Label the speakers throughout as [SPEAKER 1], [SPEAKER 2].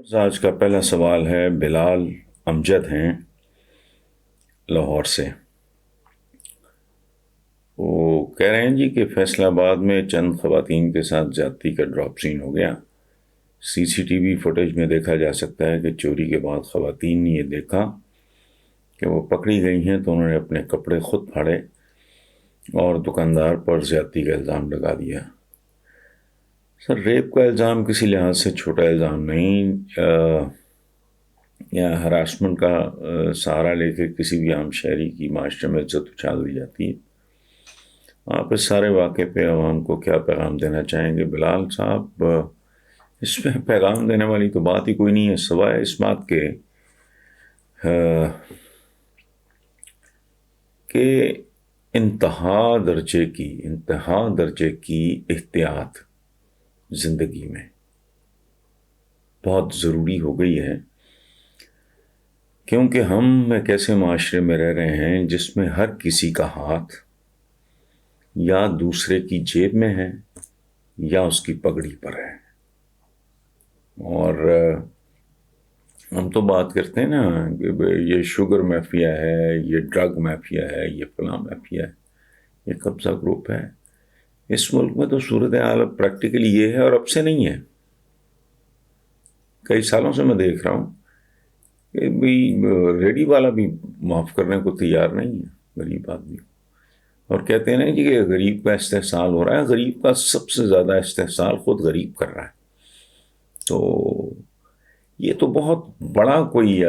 [SPEAKER 1] آج کا پہلا سوال ہے، بلال امجد ہیں لاہور سے۔ وہ کہہ رہے ہیں جی کہ فیصل آباد میں چند خواتین کے ساتھ زیادتی کا ڈراپ سین ہو گیا۔ سی سی ٹی وی فوٹیج میں دیکھا جا سکتا ہے کہ چوری کے بعد خواتین نے یہ دیکھا کہ وہ پکڑی گئی ہیں تو انہوں نے اپنے کپڑے خود پھاڑے اور دکاندار پر زیادتی کا الزام لگا دیا۔ سر، ریپ کا الزام کسی لحاظ سے چھوٹا الزام نہیں، یا ہراسمنٹ کا سہارا لے کے کسی بھی عام شہری کی معاشرے میں عزت اچھال دی جاتی ہے۔ آپ اس سارے واقعے پہ عوام کو کیا پیغام دینا چاہیں گے؟ بلال صاحب، اس میں پیغام دینے والی تو بات ہی کوئی نہیں ہے، سوائے اس بات کے کہ انتہا درجے کی احتیاط زندگی میں بہت ضروری ہو گئی ہے، کیونکہ ہم ایک ایسے معاشرے میں رہ رہے ہیں جس میں ہر کسی کا ہاتھ یا دوسرے کی جیب میں ہے یا اس کی پگڑی پر ہے۔ اور ہم تو بات کرتے ہیں نا کہ یہ شوگر مافیا ہے، یہ ڈرگ مافیا ہے، یہ فلاں مافیا ہے، یہ قبضہ گروپ ہے۔ اس ملک میں تو صورتحال پریکٹیکلی یہ ہے، اور اب سے نہیں ہے، کئی سالوں سے میں دیکھ رہا ہوں کہ ریڈی والا بھی معاف کرنے کو تیار نہیں ہے غریب آدمی کو، اور کہتے ہیں نا جی کہ غریب کا استحصال ہو رہا ہے۔ غریب کا سب سے زیادہ استحصال خود غریب کر رہا ہے۔ تو یہ تو بہت بڑا کوئی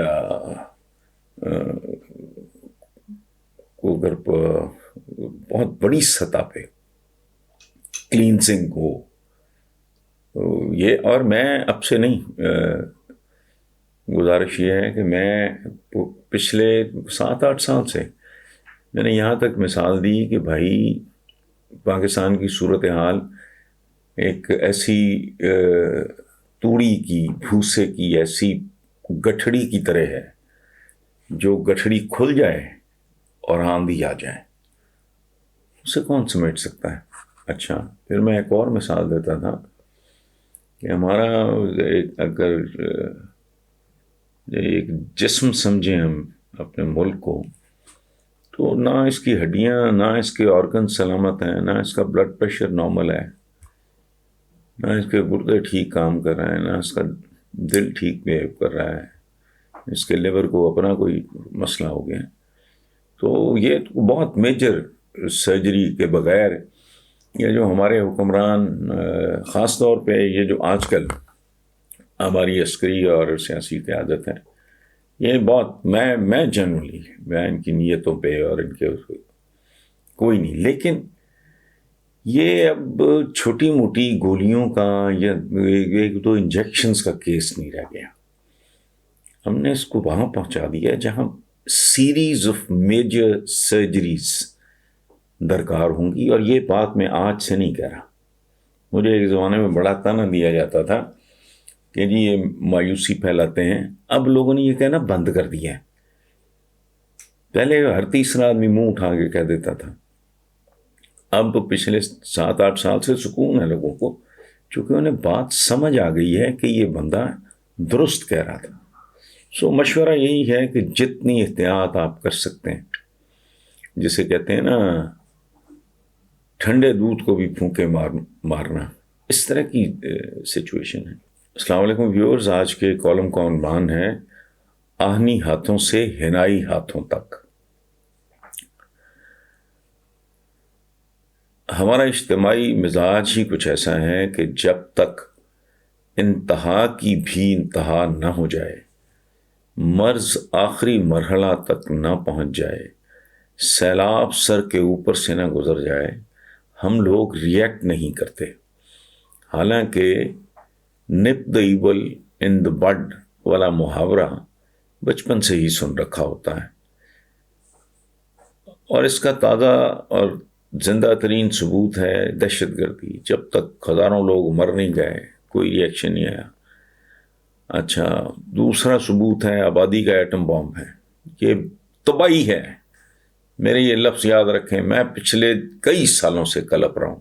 [SPEAKER 1] اگر بہت بڑی سطح پہ کلینزنگ ہو یہ، اور میں اب سے نہیں، گزارش یہ ہے کہ میں پچھلے 7-8 سال سے میں نے یہاں تک مثال دی کہ بھائی پاکستان کی صورتحال ایک ایسی توڑی کی بھوسے کی ایسی گٹھڑی کی طرح ہے، جو گٹھڑی کھل جائے اور آندھی آ جائے اسے کون سمیٹ سکتا ہے۔ اچھا، پھر میں ایک اور مثال دیتا تھا کہ ہمارا اگر ایک جسم سمجھیں ہم اپنے ملک کو، تو نہ اس کی ہڈیاں، نہ اس کے آرگن سلامت ہیں، نہ اس کا بلڈ پریشر نارمل ہے، نہ اس کے گردے ٹھیک کام کر رہے ہیں، نہ اس کا دل ٹھیک بیہیو کر رہا ہے، اس کے لیور کو اپنا کوئی مسئلہ ہو گیا۔ تو یہ بہت میجر سرجری کے بغیر یہ جو ہمارے حکمران، خاص طور پہ یہ جو آج کل ہماری عسکری اور سیاسی قیادت ہے، یہ بہت میں جنرلی میں ان کی نیتوں پہ اور ان کے کوئی نہیں، لیکن یہ اب چھوٹی موٹی گولیوں کا یا ایک دو انجیکشنز کا کیس نہیں رہ گیا۔ ہم نے اس کو وہاں پہنچا دیا جہاں سیریز آف میجر سرجریز درکار ہوں گی، اور یہ بات میں آج سے نہیں کہہ رہا۔ مجھے ایک زمانے میں بڑا طعنہ دیا جاتا تھا کہ جی یہ مایوسی پھیلاتے ہیں، اب لوگوں نے یہ کہنا بند کر دیا ہے۔ پہلے ہر تیسرا آدمی منہ اٹھا کے کہہ دیتا تھا، اب پچھلے 7-8 سال سے سکون ہے لوگوں کو، چونکہ انہیں بات سمجھ آ گئی ہے کہ یہ بندہ درست کہہ رہا تھا۔ سو مشورہ یہی ہے کہ جتنی احتیاط آپ کر سکتے ہیں، جسے کہتے ہیں نا ٹھنڈے دودھ کو بھی پھونکے مارنا، اس طرح کی سچویشن ہے۔ السلام علیکم ویورز، آج کے کالم کا عنوان ہے آہنی ہاتھوں سے ہنائی ہاتھوں تک۔ ہمارا اجتماعی مزاج ہی کچھ ایسا ہے کہ جب تک انتہا کی بھی انتہا نہ ہو جائے، مرض آخری مرحلہ تک نہ پہنچ جائے، سیلاب سر کے اوپر سے نہ گزر جائے، ہم لوگ ریئیکٹ نہیں کرتے۔ حالانکہ نپ دا ایول ان دا بڈ والا محاورہ بچپن سے ہی سن رکھا ہوتا ہے، اور اس کا تازہ اور زندہ ترین ثبوت ہے دہشت گردی۔ جب تک ہزاروں لوگ مر نہیں گئے کوئی ری ایکشن نہیں آیا۔ اچھا، دوسرا ثبوت ہے آبادی کا ایٹم بام ہے، یہ تباہی ہے۔ میرے یہ لفظ یاد رکھیں، میں پچھلے کئی سالوں سے کلپ رہا ہوں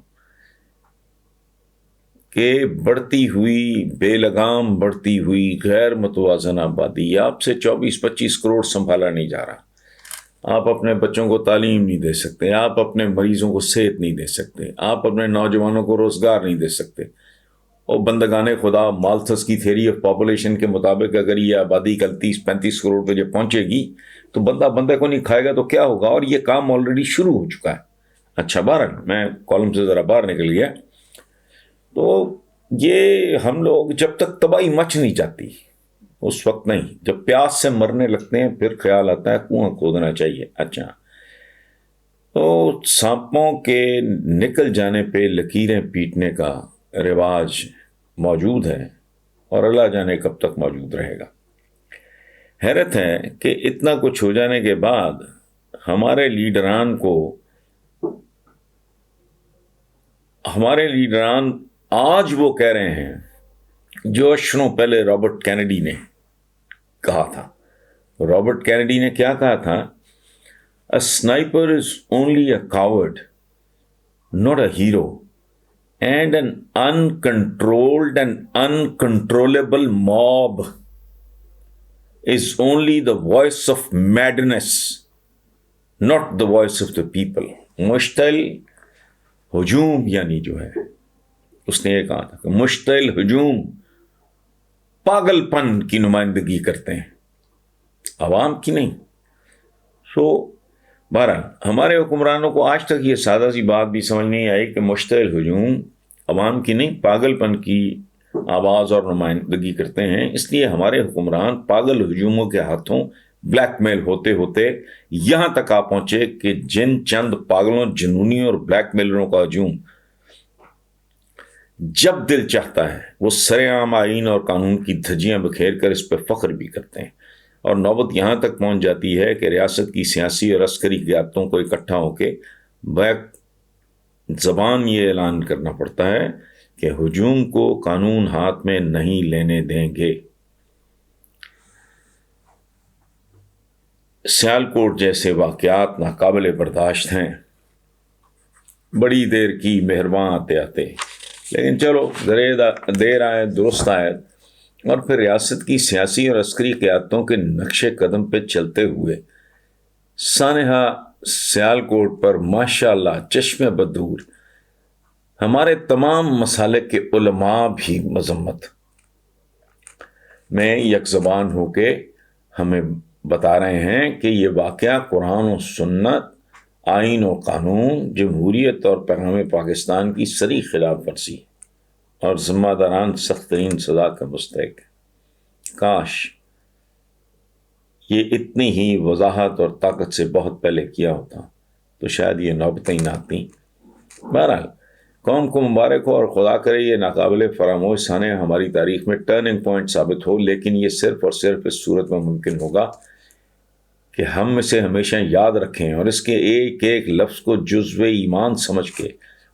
[SPEAKER 1] کہ بڑھتی ہوئی بے لگام بڑھتی ہوئی غیر متوازن آبادی، آپ سے 24-25 کروڑ سنبھالا نہیں جا رہا، آپ اپنے بچوں کو تعلیم نہیں دے سکتے، آپ اپنے مریضوں کو صحت نہیں دے سکتے، آپ اپنے نوجوانوں کو روزگار نہیں دے سکتے، اور بندگان خدا مالتھس کی تھیوری آف پاپولیشن کے مطابق اگر یہ آبادی کل 30-35 کروڑ پہ جب پہنچے گی تو بندے کو نہیں کھائے گا تو کیا ہوگا، اور یہ کام آلریڈی شروع ہو چکا ہے۔ اچھا بہرحال میں کالم سے ذرا باہر نکل گیا۔ تو یہ ہم لوگ جب تک تباہی مچ نہیں جاتی اس وقت نہیں، جب پیاس سے مرنے لگتے ہیں پھر خیال آتا ہے کنواں کھودنا چاہیے۔ اچھا، تو سانپوں کے نکل جانے پہ لکیریں پیٹنے کا رواج موجود ہے، اور اللہ جانے کب تک موجود رہے گا۔ حیرت ہے کہ اتنا کچھ ہو جانے کے بعد ہمارے لیڈران آج وہ کہہ رہے ہیں جو اشروں پہلے رابرٹ کینیڈی نے کہا تھا۔ رابرٹ کینیڈی نے کیا کہا تھا؟ A sniper is only a coward, not a hero, and an uncontrolled and uncontrollable mob is only the voice of madness, not the voice of the people. مشتعل ہجوم یعنی جو ہے، اس نے یہ کہا تھا کہ مشتعل ہجوم پاگل پن کی نمائندگی کرتے ہیں، عوام کی نہیں۔ بہرحال ہمارے حکمرانوں کو آج تک یہ سادہ سی بات بھی سمجھ نہیں آئی کہ مشتعل ہجوم عوام کی نہیں، پاگل پن کی آواز اور نمائندگی کرتے ہیں۔ اس لیے ہمارے حکمران پاگل ہجوموں کے ہاتھوں بلیک میل ہوتے ہوتے یہاں تک آ پہنچے کہ جن چند پاگلوں، جنونیوں اور بلیک میلروں کا ہجوم جب دل چاہتا ہے وہ سر عام آئین اور قانون کی دھجیاں بکھیر کر اس پہ فخر بھی کرتے ہیں، اور نوبت یہاں تک پہنچ جاتی ہے کہ ریاست کی سیاسی اور عسکری قیادتوں کو اکٹھا ہو کے بیک زبان یہ اعلان کرنا پڑتا ہے کہ ہجوم کو قانون ہاتھ میں نہیں لینے دیں گے۔ سیالکوٹ جیسے واقعات ناقابل برداشت ہیں، بڑی دیر کی مہرباں آتے آتے، لیکن چلو دیر آئے درست آئے۔ اور پھر ریاست کی سیاسی اور عسکری قیادتوں کے نقش قدم پہ چلتے ہوئے سانحہ سیالکوٹ پر ماشاءاللہ چشم بدور ہمارے تمام مسالک کے علماء بھی مذمت میں یک زبان ہو کے ہمیں بتا رہے ہیں کہ یہ واقعہ قرآن و سنت، آئین و قانون، جمہوریت اور پیغام پاکستان کی صریح خلاف ورزی اور ذمہ داران سخت ترین سزا کا مستحق ہے۔ کاش یہ اتنی ہی وضاحت اور طاقت سے بہت پہلے کیا ہوتا تو شاید یہ نوبتیں نہ آتیں۔ بہرحال قوم کو مبارک ہو، اور خدا کرے یہ ناقابل فراموش سانحہ ہماری تاریخ میں ٹرننگ پوائنٹ ثابت ہو، لیکن یہ صرف اور صرف اس صورت میں ممکن ہوگا کہ ہم اسے ہمیشہ یاد رکھیں اور اس کے ایک ایک لفظ کو جزو ایمان سمجھ کے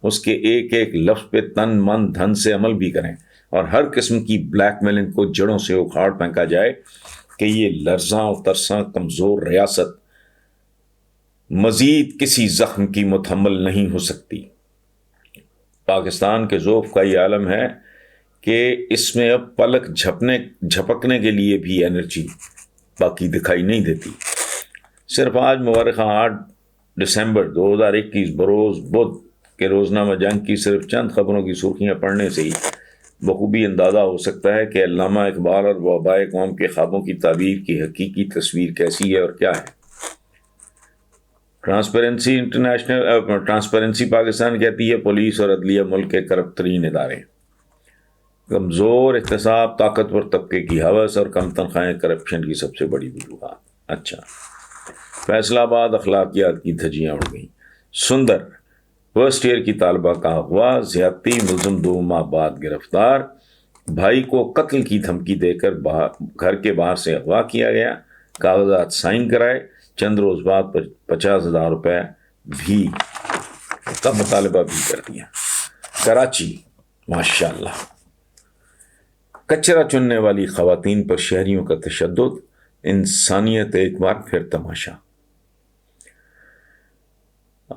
[SPEAKER 1] اس کے ایک ایک لفظ پہ تن من دھن سے عمل بھی کریں، اور ہر قسم کی بلیک میلنگ کو جڑوں سے اکھاڑ پھینکا جائے کہ یہ لرزاں و ترساں کمزور ریاست مزید کسی زخم کی متحمل نہیں ہو سکتی۔ پاکستان کے ذوف کا یہ عالم ہے کہ اس میں اب پلک جھپکنے کے لیے بھی انرجی باقی دکھائی نہیں دیتی۔ صرف آج مورخہ 8 دسمبر 2021 بروز بدھ کے روزنامہ جنگ کی صرف چند خبروں کی سرخیاں پڑھنے سے ہی بخوبی اندازہ ہو سکتا ہے کہ علامہ اقبال اور وبائے قوم کے خوابوں کی تعبیر کی حقیقی تصویر کیسی ہے اور کیا ہے۔ ٹرانسپیرنسی پاکستان کہتی ہے پولیس اور عدلیہ ملک کے کرپٹ ترین ادارے، کمزور احتساب، طاقتور طبقے کی ہوس اور کم تنخواہیں کرپشن کی سب سے بڑی وجوہات۔ اچھا، فیصلہ آباد اخلاقیات کی دھجیاں اڑ گئیں۔ سندر فرسٹ ایئر کی طالبہ کا اغوا، زیادتی، ملزم 2 ماہ بعد گرفتار، بھائی کو قتل کی دھمکی دے کر گھر کے باہر سے اغوا کیا گیا، کاغذات سائن کرائے، چند روز بعد 50,000 روپے بھی کا مطالبہ بھی کر دیا۔ کراچی ماشاءاللہ، کچرا چننے والی خواتین پر شہریوں کا تشدد، انسانیت ایک بار پھر تماشا۔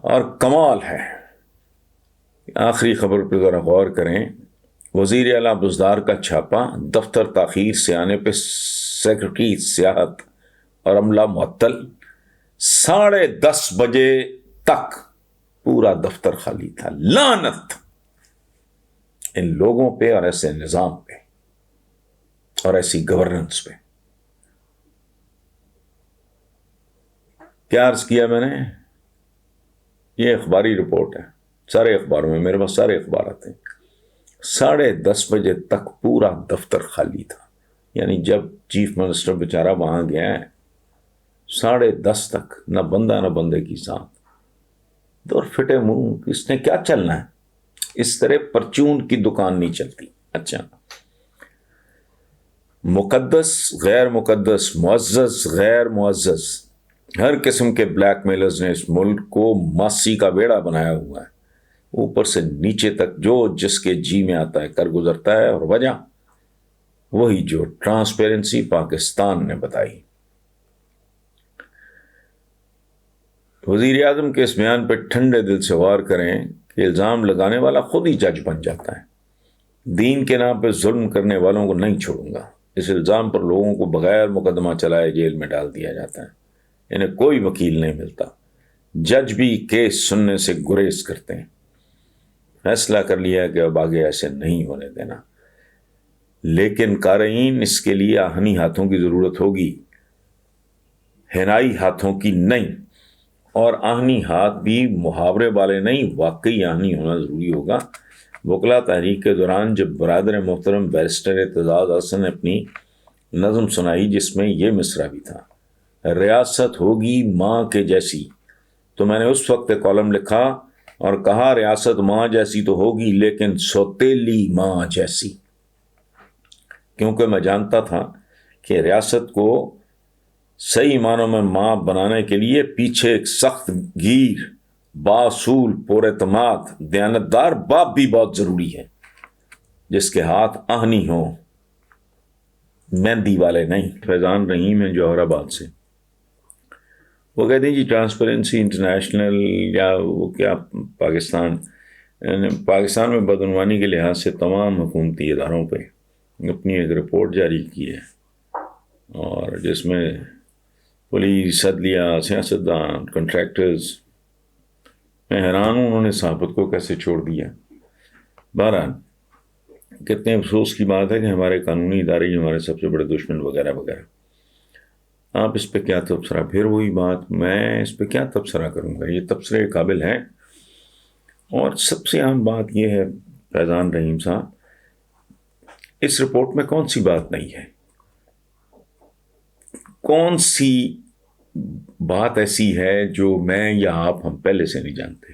[SPEAKER 1] اور کمال ہے، آخری خبر پہ ذرا غور کریں وزیر اعلیٰ بزدار کا چھاپا، دفتر تاخیر سے آنے پہ سیکرٹری سیاحت اور عملہ معطل، 10:30 بجے تک پورا دفتر خالی تھا۔ لعنت ان لوگوں پہ اور ایسے نظام پہ اور ایسی گورننس پہ۔ کیا عرض کیا میں نے؟ یہ اخباری رپورٹ ہے، سارے اخباروں میں، میرے پاس سارے اخبارات ہیں۔ 10:30 بجے تک پورا دفتر خالی تھا، یعنی جب چیف منسٹر بیچارہ وہاں گیا ہے 10:30 تک نہ بندہ نہ بندے کی ساتھ، دور پھٹے منہ، اس نے کیا چلنا ہے؟ اس طرح پرچون کی دکان نہیں چلتی۔ اچھا، مقدس غیر مقدس، معزز غیر معزز، ہر قسم کے بلیک میلرز نے اس ملک کو ماسی کا بیڑا بنایا ہوا ہے، اوپر سے نیچے تک جو جس کے جی میں آتا ہے کر گزرتا ہے، اور وجہ وہی جو ٹرانسپیرنسی پاکستان نے بتائی۔ وزیر اعظم کے اس بیان پہ ٹھنڈے دل سے غور کریں کہ الزام لگانے والا خود ہی جج بن جاتا ہے۔ دین کے نام پہ ظلم کرنے والوں کو نہیں چھوڑوں گا، اس الزام پر لوگوں کو بغیر مقدمہ چلائے جیل میں ڈال دیا جاتا ہے، انہیں کوئی وکیل نہیں ملتا، جج بھی کیس سننے سے گریز کرتے ہیں۔ فیصلہ کر لیا کہ اب آگے ایسے نہیں ہونے دینا، لیکن قارئین اس کے لیے آہنی ہاتھوں کی ضرورت ہوگی، ہنائی ہاتھوں کی نہیں، اور آہنی ہاتھ بھی محاورے والے نہیں، واقعی آہنی ہونا ضروری ہوگا۔ وکلا تحریک کے دوران جب برادر محترم بیرسٹر اعتزاز احسن نے اپنی نظم سنائی جس میں یہ مصرع بھی تھا، ریاست ہوگی ماں کے جیسی، تو میں نے اس وقت ایک کالم لکھا اور کہا ریاست ماں جیسی تو ہوگی لیکن سوتیلی ماں جیسی، کیونکہ میں جانتا تھا کہ ریاست کو صحیح معنوں میں ماں بنانے کے لیے پیچھے ایک سخت گیر، باصول، پر اعتماد، دیانتدار باپ بھی بہت ضروری ہے، جس کے ہاتھ آہنی ہوں، مہندی والے نہیں۔ فیضان رحیم ہیں جوہر آباد سے، وہ کہتے ہیں جی ٹرانسپیرنسی انٹرنیشنل یا وہ کیا پاکستان میں بدعنوانی کے لحاظ سے تمام حکومتی اداروں پہ اپنی ایک رپورٹ جاری کی ہے، اور جس میں پولیس، عدلیہ، سیاستدان، کنٹریکٹرز، میں حیران ہوں انہوں نے صحافت کو کیسے چھوڑ دیا۔ بہرحال کتنے افسوس کی بات ہے کہ ہمارے قانونی ادارے ہی ہمارے سب سے بڑے دشمن وغیرہ وغیرہ۔ آپ اس پہ کیا تبصرہ؟ پھر وہی بات، میں اس پہ کیا تبصرہ کروں گا، یہ تبصرے قابل ہے۔ اور سب سے اہم بات یہ ہے فیضان رحیم صاحب، اس رپورٹ میں کون سی بات نہیں ہے، کون سی بات ایسی ہے جو میں یا آپ ہم پہلے سے نہیں جانتے؟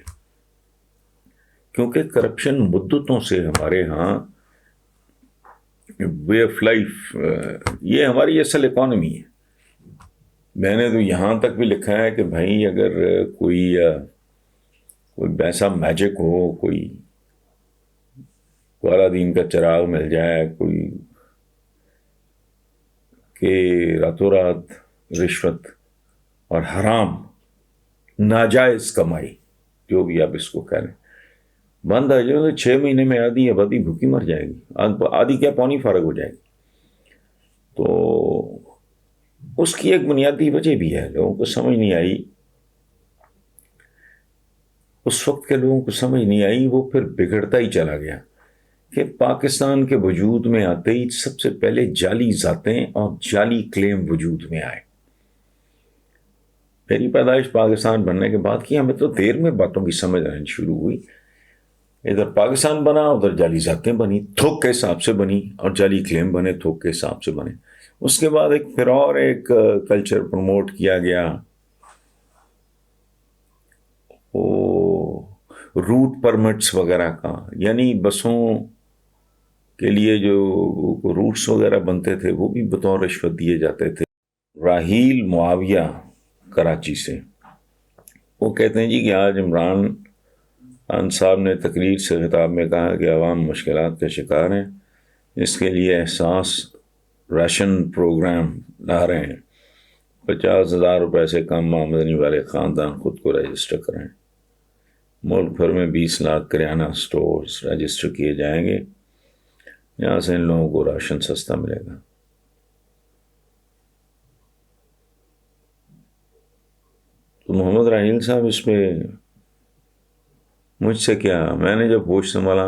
[SPEAKER 1] کیونکہ کرپشن مدتوں سے ہمارے ہاں وے آف لائف، یہ ہماری اصل اکانومی ہے۔ میں نے تو یہاں تک بھی لکھا ہے کہ بھائی اگر کوئی ایسا میجک ہو، کوئی اعلیٰ دین کا چراغ مل جائے، کوئی کہ راتوں رات رشوت اور حرام ناجائز کمائی، جو بھی آپ اس کو کہہ لیں، بند آ جائے تو 6 مہینے میں آدھی آبادی بھوکی مر جائے گی، آدھی کیا پانی فارغ ہو جائے گی۔ تو اس کی ایک بنیادی وجہ بھی ہے، لوگوں کو سمجھ نہیں آئی، اس وقت کے لوگوں کو سمجھ نہیں آئی، وہ پھر بگڑتا ہی چلا گیا کہ پاکستان کے وجود میں آتے ہی سب سے پہلے جعلی ذاتیں اور جعلی کلیم وجود میں آئے۔ میری پیدائش پاکستان بننے کے بعد کی، ہمیں تو دیر میں باتوں کی سمجھ آنی شروع ہوئی، ادھر پاکستان بنا، ادھر جعلی ذاتیں بنی، تھوک کے حساب سے بنی، اور جعلی کلیم بنے، تھوک کے حساب سے بنے۔ اس کے بعد پھر اور ایک کلچر پروموٹ کیا گیا، وہ روٹ پرمٹس وغیرہ کا، یعنی بسوں کے لیے جو روٹس وغیرہ بنتے تھے وہ بھی بطور رشوت دیے جاتے تھے۔ راحیل معاویہ کراچی سے، وہ کہتے ہیں جی کہ آج عمران خان صاحب نے تقریر سے خطاب میں کہا کہ عوام مشکلات کا شکار ہیں، اس کے لیے احساس راشن پروگرام لا رہے ہیں، 50,000 روپے سے کم آمدنی والے خاندان خود کو رجسٹر کریں، ملک بھر میں 20 لاکھ کریانہ سٹورز رجسٹر کیے جائیں گے، یہاں سے ان لوگوں کو راشن سستا ملے گا. تو محمد راحیل صاحب اس پہ مجھ سے کیا، میں نے جب ہوش سنبھالا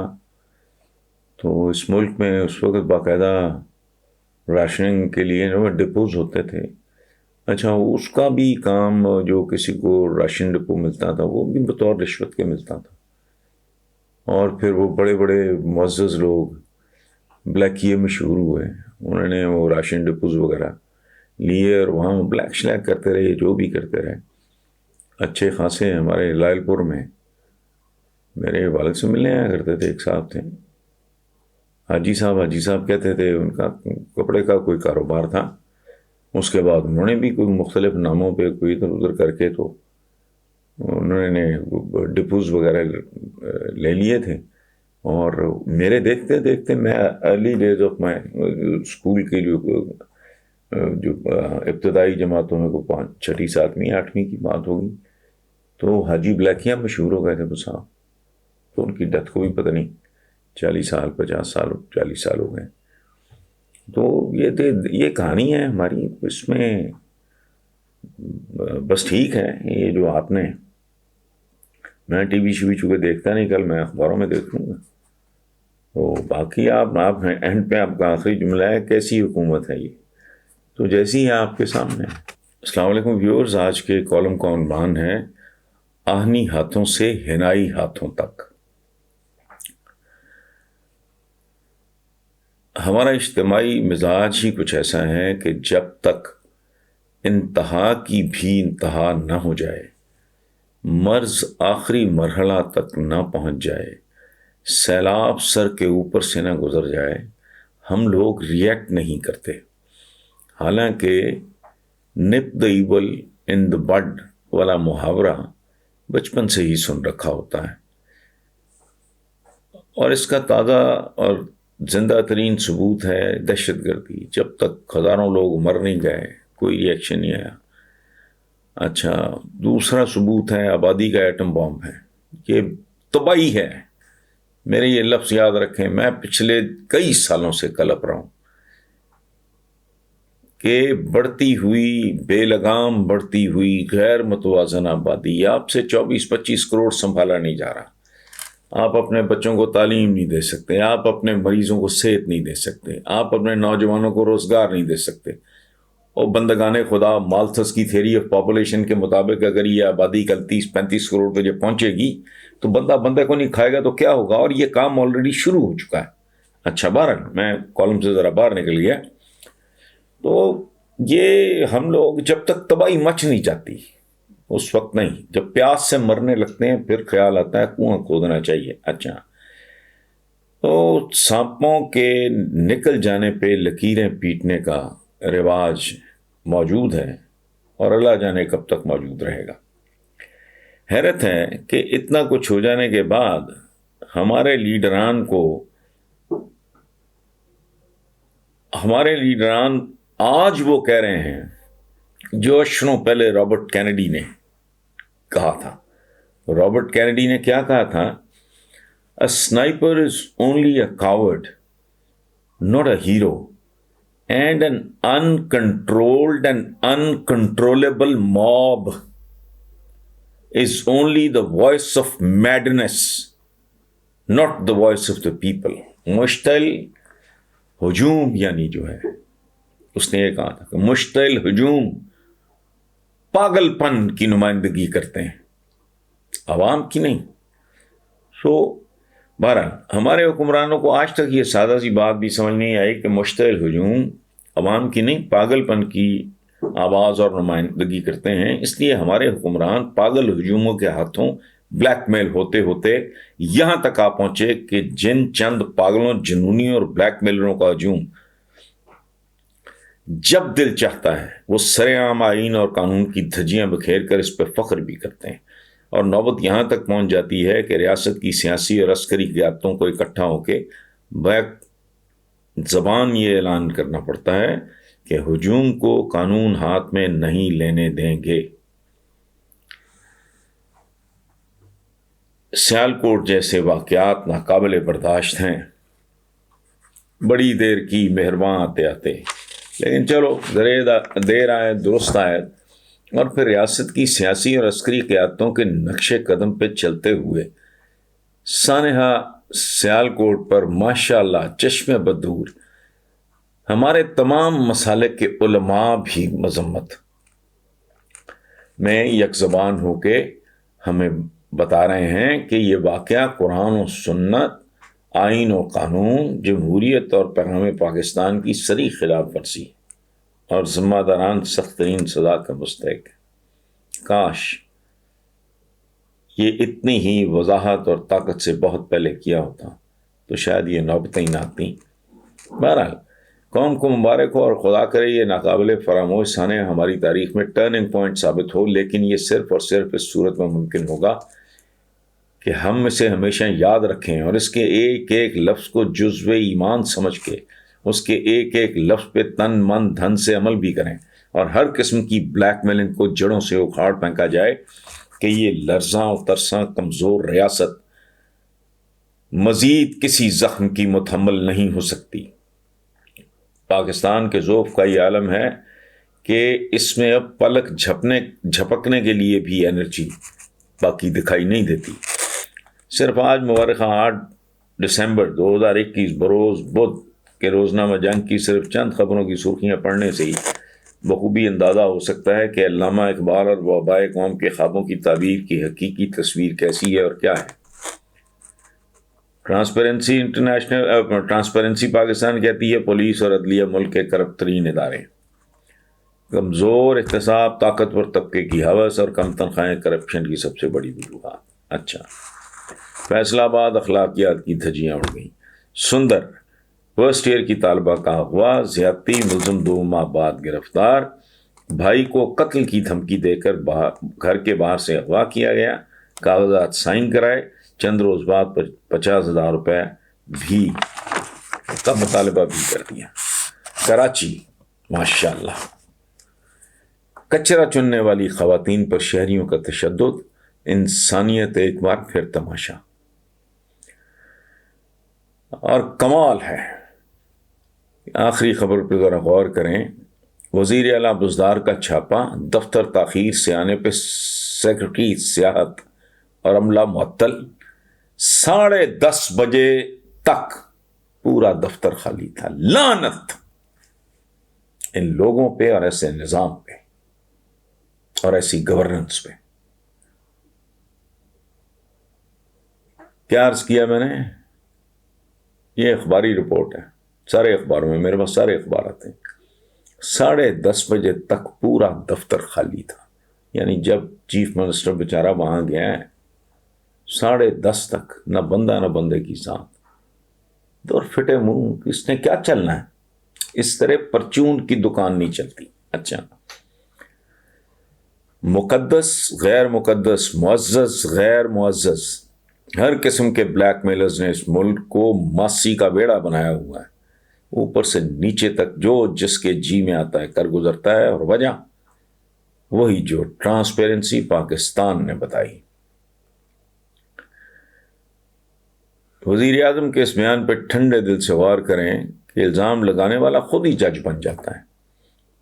[SPEAKER 1] تو اس ملک میں اس وقت باقاعدہ راشننگ کے لیے جو ڈپوز ہوتے تھے. اچھا، اس کا بھی کام جو کسی کو راشن ڈپو ملتا تھا وہ بھی بطور رشوت کے ملتا تھا. اور پھر وہ بڑے بڑے معزز لوگ بلیکیے مشہور ہوئے، انہوں نے وہ راشن ڈپوز وغیرہ لیے اور وہاں بلیک شلیک کرتے رہے، جو بھی کرتے رہے. اچھے خاصے ہمارے لائل پور میں میرے والد سے ملنے آیا کرتے تھے. ایک صاحب تھے حاجی صاحب کہتے تھے، ان کا کپڑے کا کوئی کاروبار تھا. اس کے بعد انہوں نے بھی کوئی مختلف ناموں پہ کوئی ادھر ادھر کر کے تو انہوں نے ڈپوز وغیرہ لے لیے تھے. اور میرے دیکھتے دیکھتے میں early days of my school کے جو ابتدائی جماعتوں میں کو 6ٹھی 7ویں 8ویں کی بات ہوگی تو حاجی بلیکیاں مشہور ہو گئے تھے وہ صاحب. تو ان کی ڈیتھ کو بھی پتہ نہیں 40 سال 50 سال 40 سال ہو گئے. تو یہ کہانی ہے ہماری. اس میں بس ٹھیک ہے یہ جو آپ نے، میں ٹی وی چونکہ دیکھتا نہیں، کل میں اخباروں میں دیکھ لوں گا. تو باقی آپ اینڈ پہ آپ کا آخری جملہ ہے کیسی حکومت ہے یہ، تو جیسی ہے آپ کے سامنے. السلام علیکم ویورز، آج کے کالم کا عنوان ہے آہنی ہاتھوں سے ہنائی ہاتھوں تک. ہمارا اجتماعی مزاج ہی کچھ ایسا ہے کہ جب تک انتہا کی بھی انتہا نہ ہو جائے، مرض آخری مرحلہ تک نہ پہنچ جائے، سیلاب سر کے اوپر سے نہ گزر جائے، ہم لوگ ریئیکٹ نہیں کرتے. حالانکہ نپ دا ایول ان دا بڈ والا محاورہ بچپن سے ہی سن رکھا ہوتا ہے، اور اس کا تازہ اور زندہ ترین ثبوت ہے دہشت گردی. جب تک ہزاروں لوگ مر نہیں گئے کوئی ری ایکشن نہیں آیا. اچھا، دوسرا ثبوت ہے آبادی کا ایٹم بام ہے، یہ تباہی ہے. میرے یہ لفظ یاد رکھیں، میں پچھلے کئی سالوں سے کلپ رہا ہوں کہ بڑھتی ہوئی بے لگام بڑھتی ہوئی غیر متوازن آبادی، آپ سے 24-25 کروڑ سنبھالا نہیں جا رہا. آپ اپنے بچوں کو تعلیم نہیں دے سکتے، آپ اپنے مریضوں کو صحت نہیں دے سکتے، آپ اپنے نوجوانوں کو روزگار نہیں دے سکتے. اور بندگان خدا، مالتھس کی تھیوری آف پاپولیشن کے مطابق اگر یہ آبادی کل 30-35 کروڑ پہ جب پہنچے گی تو بندے کو نہیں کھائے گا تو کیا ہوگا. اور یہ کام آلریڈی شروع ہو چکا ہے. اچھا، بہرحال میں کالم سے ذرا باہر نکل گیا. تو یہ ہم لوگ جب تک تباہی مچ نہیں جاتی اس وقت نہیں، جب پیاس سے مرنے لگتے ہیں پھر خیال آتا ہے کنواں کھودنا چاہیے. اچھا، تو سانپوں کے نکل جانے پہ لکیریں پیٹنے کا رواج موجود ہے اور اللہ جانے کب تک موجود رہے گا. حیرت ہے کہ اتنا کچھ ہو جانے کے بعد ہمارے لیڈران آج وہ کہہ رہے ہیں جو اشروں پہلے رابرٹ کینیڈی نے کہا تھا. رابرٹ کینیڈی نے کیا کہا تھا؟ A sniper is only a coward, not a hero. And an uncontrolled and uncontrollable mob is only the voice of madness, not the voice of the people. مشتعل ہجوم یعنی جو ہے، اس نے یہ کہا تھا کہ مشتعل ہجوم پاگل پن کی نمائندگی کرتے ہیں، عوام کی نہیں. بہرحال ہمارے حکمرانوں کو آج تک یہ سادہ سی بات بھی سمجھ نہیں آئی کہ مشتعل ہجوم عوام کی نہیں، پاگل پن کی آواز اور نمائندگی کرتے ہیں. اس لیے ہمارے حکمران پاگل ہجوموں کے ہاتھوں بلیک میل ہوتے ہوتے یہاں تک آ پہنچے کہ جن چند پاگلوں، جنونیوں اور بلیک میلروں کا ہجوم جب دل چاہتا ہے وہ سر عام آئین اور قانون کی دھجیاں بکھیر کر اس پہ فخر بھی کرتے ہیں. اور نوبت یہاں تک پہنچ جاتی ہے کہ ریاست کی سیاسی اور عسکری قیادتوں کو اکٹھا ہو کے بیک زبان یہ اعلان کرنا پڑتا ہے کہ ہجوم کو قانون ہاتھ میں نہیں لینے دیں گے. سیالکوٹ جیسے واقعات ناقابل برداشت ہیں. بڑی دیر کی مہرباں آتے آتے، لیکن چلو دیر آئے درست آئے، اور پھر ریاست کی سیاسی اور عسکری قیادتوں کے نقش قدم پہ چلتے ہوئے سانحہ سیالکوٹ پر ماشاء اللہ چشم بدور ہمارے تمام مسالک کے علماء بھی مذمت میں یک زبان ہو کے ہمیں بتا رہے ہیں کہ یہ واقعہ قرآن و سنت، آئین و قانون، جمہوریت اور پیغام پاکستان کی صریح خلاف ورزی اور ذمہ داران سخت ترین سزا کا مستحق ہے۔ کاش یہ اتنی ہی وضاحت اور طاقت سے بہت پہلے کیا ہوتا تو شاید یہ نوبتیں نہ آتیں۔ بہرحال قوم کو مبارک ہو، اور خدا کرے یہ ناقابل فراموش سانحہ ہماری تاریخ میں ٹرننگ پوائنٹ ثابت ہو، لیکن یہ صرف اور صرف اس صورت میں ممکن ہوگا کہ ہم اسے ہمیشہ یاد رکھیں اور اس کے ایک ایک لفظ کو جزو ایمان سمجھ کے اس کے ایک ایک لفظ پہ تن من دھن سے عمل بھی کریں، اور ہر قسم کی بلیک میلنگ کو جڑوں سے اکھاڑ پھینکا جائے کہ یہ لرزاں و ترساں کمزور ریاست مزید کسی زخم کی متحمل نہیں ہو سکتی۔ پاکستان کے ذوق کا یہ عالم ہے کہ اس میں اب پلک جھپکنے کے لیے بھی انرجی باقی دکھائی نہیں دیتی۔ صرف آج مورخہ 8 دسمبر 2021 بروز بدھ کے روزنامہ جنگ کی صرف چند خبروں کی سرخیاں پڑھنے سے ہی بخوبی اندازہ ہو سکتا ہے کہ علامہ اقبال اور وبائے قوم کے خوابوں کی تعبیر کی حقیقی تصویر کیسی ہے اور کیا ہے۔ ٹرانسپیرنسی پاکستان کہتی ہے پولیس اور عدلیہ ملک کے کرپٹ ترین ادارے، کمزور احتساب، طاقتور طبقے کی ہوس اور کم تنخواہیں کرپشن کی سب سے بڑی وجوہات۔ اچھا، فیصلہ آباد اخلاقیات کی دھجیاں اڑ گئیں۔ سندر فرسٹ ایئر کی طالبہ کا اغوا، زیادتی، ملزم 2 ماہ بعد گرفتار، بھائی کو قتل کی دھمکی دے کر گھر کے باہر سے اغوا کیا گیا، کاغذات سائن کرائے، چند روز بعد 50,000 روپے بھی کا مطالبہ بھی کر دیا۔ کراچی ماشاءاللہ، کچرا چننے والی خواتین پر شہریوں کا تشدد، انسانیت ایک بار پھر تماشا۔ اور کمال ہے، آخری خبر پہ ذرا غور کریں، وزیر اعلیٰ بزدار کا چھاپا، دفتر تاخیر سے آنے پہ سیکرٹری سیاحت اور عملہ معطل، 10:30 بجے تک پورا دفتر خالی تھا۔ لعنت ان لوگوں پہ اور ایسے نظام پہ اور ایسی گورننس پہ۔ کیا عرض کیا میں نے؟ یہ اخباری رپورٹ ہے، سارے اخباروں میں، میرے پاس سارے اخبارات ہیں۔ 10:30 بجے تک پورا دفتر خالی تھا، یعنی جب چیف منسٹر بیچارہ وہاں گیا ہے 10:30 تک نہ بندہ نہ بندے کی ساتھ، دور پھٹے منہ، اس نے کیا چلنا ہے؟ اس طرح پرچون کی دکان نہیں چلتی۔ اچھا، مقدس غیر مقدس، معزز غیر معزز، ہر قسم کے بلیک میلرز نے اس ملک کو ماسی کا بیڑا بنایا ہوا ہے، اوپر سے نیچے تک جو جس کے جی میں آتا ہے کر گزرتا ہے، اور وجہ وہی جو ٹرانسپیرنسی پاکستان نے بتائی۔ وزیر اعظم کے اس بیان پہ ٹھنڈے دل سے غور کریں کہ الزام لگانے والا خود ہی جج بن جاتا ہے۔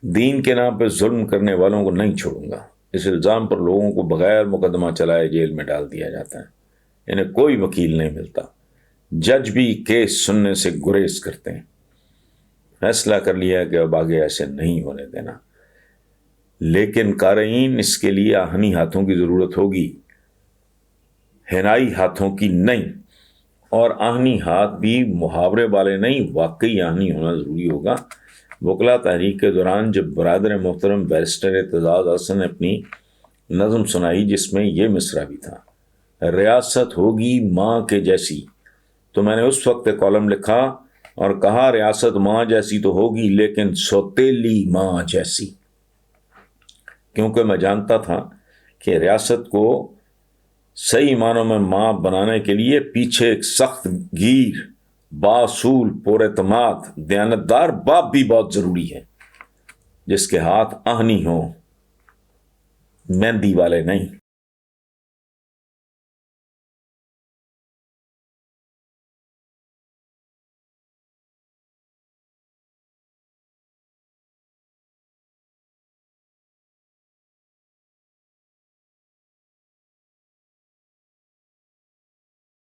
[SPEAKER 1] دین کے نام پہ ظلم کرنے والوں کو نہیں چھوڑوں گا، اس الزام پر لوگوں کو بغیر مقدمہ چلائے جیل میں ڈال دیا جاتا ہے، انہیں کوئی وکیل نہیں ملتا، جج بھی کیس سننے سے گریز کرتے ہیں۔ فیصلہ کر لیا کہ اب آگے ایسے نہیں ہونے دینا، لیکن قارئین اس کے لیے آہنی ہاتھوں کی ضرورت ہوگی، ہنائی ہاتھوں کی نہیں، اور آہنی ہاتھ بھی محاورے والے نہیں، واقعی آہنی ہونا ضروری ہوگا۔ وکلا تحریک کے دوران جب برادر محترم بیرسٹر اعتزاز احسن نے اپنی نظم سنائی جس میں یہ مصرع بھی تھا، ریاست ہوگی ماں کے جیسی، تو میں نے اس وقت ایک کالم لکھا اور کہا ریاست ماں جیسی تو ہوگی لیکن سوتیلی ماں جیسی، کیونکہ میں جانتا تھا کہ ریاست کو صحیح معنوں میں ماں بنانے کے لیے پیچھے ایک سخت گیر، باصول، پر اعتماد، دیانتدار باپ بھی بہت ضروری ہے، جس کے ہاتھ آہنی ہوں، مہندی والے نہیں۔